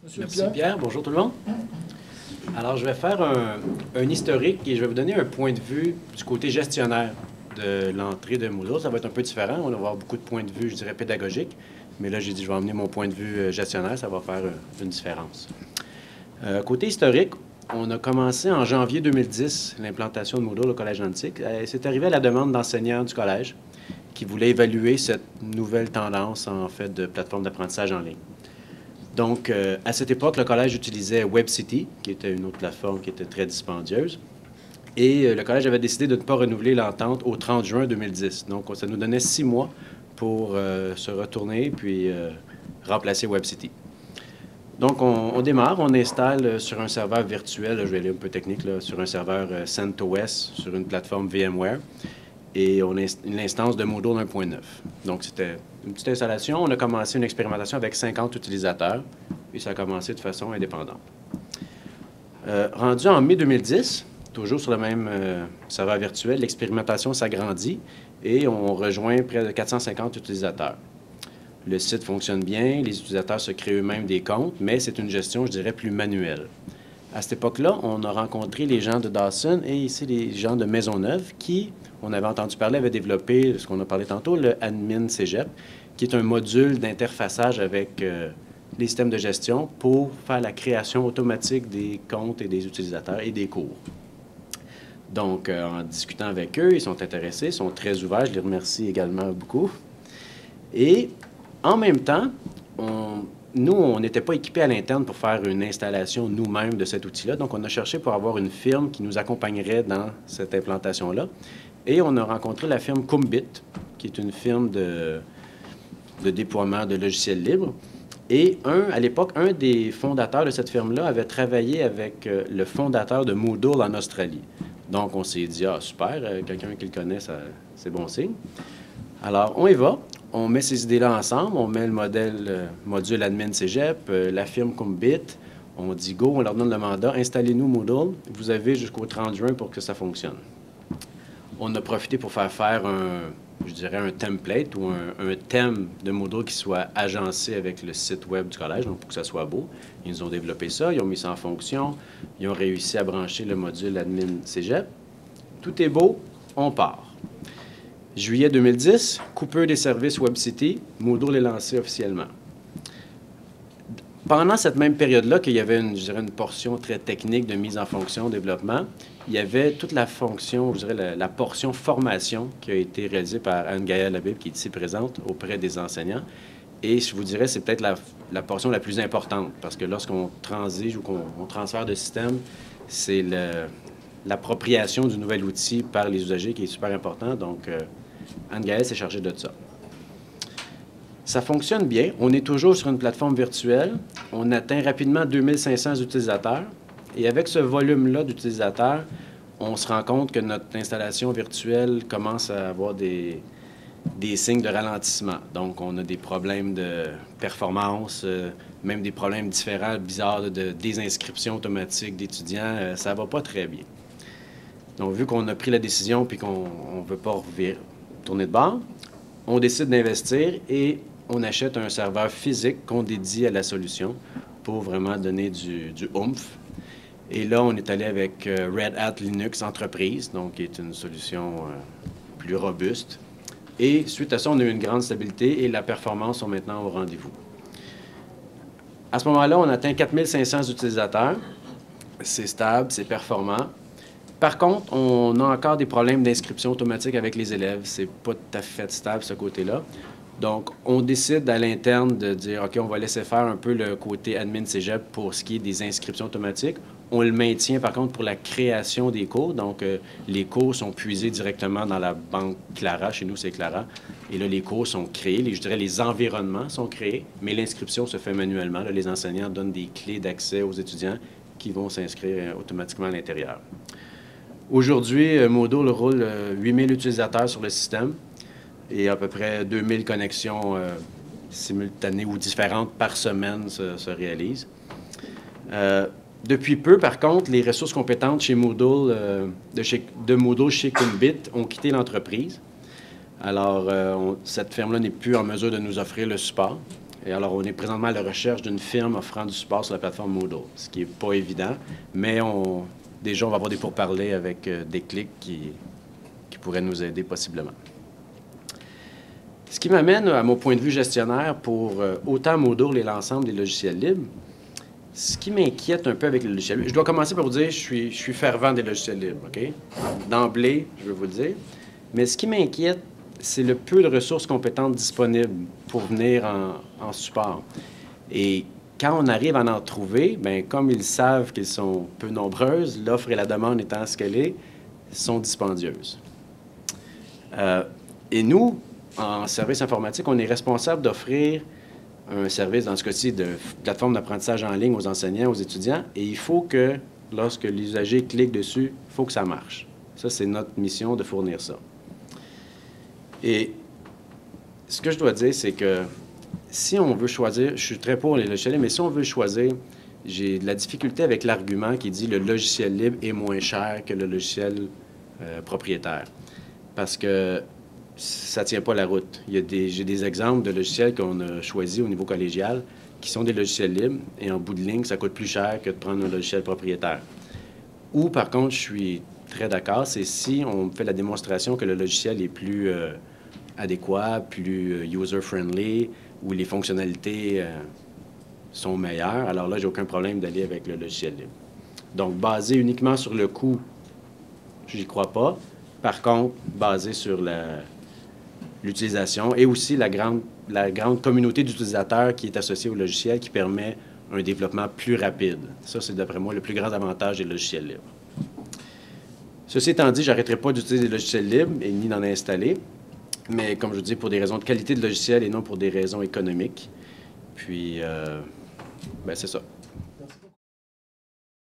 Merci Pierre, bonjour tout le monde. Alors je vais faire un historique et je vais vous donner un point de vue du côté gestionnaire de l'entrée de Moodle. Ça va être un peu différent, on va avoir beaucoup de points de vue, je dirais, pédagogiques. Mais là, j'ai dit, je vais emmener mon point de vue gestionnaire, ça va faire une différence. Côté historique, on a commencé en janvier 2010 l'implantation de Moodle au Collège Antique. C'est arrivé à la demande d'enseignants du collège qui voulaient évaluer cette nouvelle tendance, en fait, de plateforme d'apprentissage en ligne. Donc, à cette époque, le collège utilisait WebCity, qui était une autre plateforme qui était très dispendieuse. Et le collège avait décidé de ne pas renouveler l'entente au 30 juin 2010. Donc, ça nous donnait 6 mois pour se retourner puis remplacer WebCity. Donc, on démarre, on installe sur un serveur virtuel, là, je vais aller un peu technique, là, sur un serveur CentOS, sur une plateforme VMware, et on a une instance de Moodle 1.9. Donc, c'était une petite installation. On a commencé une expérimentation avec 50 utilisateurs, et ça a commencé de façon indépendante. Rendu en mai 2010, toujours sur le même serveur virtuel, l'expérimentation s'agrandit et on rejoint près de 450 utilisateurs. Le site fonctionne bien, les utilisateurs se créent eux-mêmes des comptes, mais c'est une gestion, je dirais, plus manuelle. À cette époque-là, on a rencontré les gens de Dawson et ici les gens de Maisonneuve qui, on avait entendu parler, avaient développé ce qu'on a parlé tantôt, le Admin Cégep, qui est un module d'interfaçage avec les systèmes de gestion pour faire la création automatique des comptes et des utilisateurs et des cours. Donc, en discutant avec eux, ils sont intéressés, ils sont très ouverts, je les remercie également beaucoup. Et en même temps, nous, on n'était pas équipés à l'interne pour faire une installation nous-mêmes de cet outil-là. Donc, on a cherché pour avoir une firme qui nous accompagnerait dans cette implantation-là. Et on a rencontré la firme Kumbit, qui est une firme de déploiement de logiciels libres. Et à l'époque, un des fondateurs de cette firme-là avait travaillé avec le fondateur de Moodle en Australie. Donc, on s'est dit, ah, super, quelqu'un qui le connaît, c'est bon signe. Alors, on y va. On met ces idées-là ensemble, on met le module Admin Cégep, la firme Kumbit, on dit go, on leur donne le mandat, installez-nous Moodle, vous avez jusqu'au 30 juin pour que ça fonctionne. On a profité pour faire je dirais un template ou un thème de Moodle qui soit agencé avec le site web du collège, donc pour que ça soit beau. Ils nous ont développé ça, ils ont mis ça en fonction, ils ont réussi à brancher le module Admin Cégep. Tout est beau, on part. Juillet 2010, coupure des services WebCity, Moodle est lancé officiellement. Pendant cette même période-là, qu'il y avait je dirais, une portion très technique de mise en fonction, développement, il y avait toute la fonction, je dirais la portion formation qui a été réalisée par Anne-Gaëlle Labib, qui est ici présente auprès des enseignants. Et je vous dirais, c'est peut-être la portion la plus importante, parce que lorsqu'on transige ou qu'on transfère de système, c'est l'appropriation du nouvel outil par les usagers qui est super important. Donc, Anne-Gaëlle s'est chargée de ça. Ça fonctionne bien. On est toujours sur une plateforme virtuelle. On atteint rapidement 2500 utilisateurs. Et avec ce volume-là d'utilisateurs, on se rend compte que notre installation virtuelle commence à avoir des signes de ralentissement. Donc, on a des problèmes de performance, même des problèmes différents, bizarres, de désinscription automatique d'étudiants. Ça ne va pas très bien. Donc, vu qu'on a pris la décision et qu'on ne veut pas tourner de bord, on décide d'investir et on achète un serveur physique qu'on dédie à la solution pour vraiment donner du oomph. Et là, on est allé avec Red Hat Linux Entreprise, donc qui est une solution plus robuste. Et suite à ça, on a eu une grande stabilité et la performance sont maintenant au rendez-vous. À ce moment-là, on atteint 4500 utilisateurs. C'est stable, c'est performant. Par contre, on a encore des problèmes d'inscription automatique avec les élèves. C'est pas tout à fait stable, ce côté-là. Donc, on décide à l'interne de dire, OK, on va laisser faire un peu le côté admin cégep pour ce qui est des inscriptions automatiques. On le maintient, par contre, pour la création des cours. Donc, les cours sont puisés directement dans la banque Clara. Chez nous, c'est Clara. Et là, les cours sont créés. Je dirais les environnements sont créés, mais l'inscription se fait manuellement. Là, les enseignants donnent des clés d'accès aux étudiants qui vont s'inscrire automatiquement à l'intérieur. Aujourd'hui, Moodle roule 8000 utilisateurs sur le système et à peu près 2000 connexions simultanées ou différentes par semaine se réalisent. Depuis peu, par contre, les ressources compétentes chez Moodle, de Moodle chez Kumbit ont quitté l'entreprise. Alors, cette firme-là n'est plus en mesure de nous offrir le support. Et alors, on est présentement à la recherche d'une firme offrant du support sur la plateforme Moodle, ce qui n'est pas évident, mais déjà, on va avoir des pourparlers avec des clics qui pourraient nous aider possiblement. Ce qui m'amène à mon point de vue gestionnaire pour autant Moodle et l'ensemble des logiciels libres. Ce qui m'inquiète un peu avec les logiciels libres, je dois commencer par vous dire, je suis fervent des logiciels libres, OK? D'emblée, je veux vous le dire. Mais ce qui m'inquiète, c'est le peu de ressources compétentes disponibles pour venir en support. Et quand on arrive à en trouver, bien, comme ils savent qu'ils sont peu nombreuses, l'offre et la demande étant ce qu'elle est, sont dispendieuses. Et nous, en service informatique, on est responsable d'offrir un service, dans ce cas-ci, de plateforme d'apprentissage en ligne aux enseignants, aux étudiants, et il faut que, lorsque l'usager clique dessus, il faut que ça marche. Ça, c'est notre mission de fournir ça. Et ce que je dois dire, c'est que si on veut choisir, je suis très pour les logiciels libres, mais si on veut choisir, j'ai de la difficulté avec l'argument qui dit le logiciel libre est moins cher que le logiciel propriétaire. Parce que ça ne tient pas la route. J'ai des exemples de logiciels qu'on a choisis au niveau collégial qui sont des logiciels libres et en bout de ligne, ça coûte plus cher que de prendre un logiciel propriétaire. Ou par contre, je suis très d'accord, c'est si on fait la démonstration que le logiciel est plus adéquat, plus user-friendly, où les fonctionnalités sont meilleures, alors là, j'ai aucun problème d'aller avec le logiciel libre. Donc, basé uniquement sur le coût, j'y crois pas. Par contre, basé sur l'utilisation et aussi la grande communauté d'utilisateurs qui est associée au logiciel qui permet un développement plus rapide. Ça, c'est d'après moi le plus grand avantage des logiciels libres. Ceci étant dit, je n'arrêterai pas d'utiliser des logiciels libres et ni d'en installer, mais comme je vous dis, pour des raisons de qualité de logiciel et non pour des raisons économiques. Puis, ben c'est ça.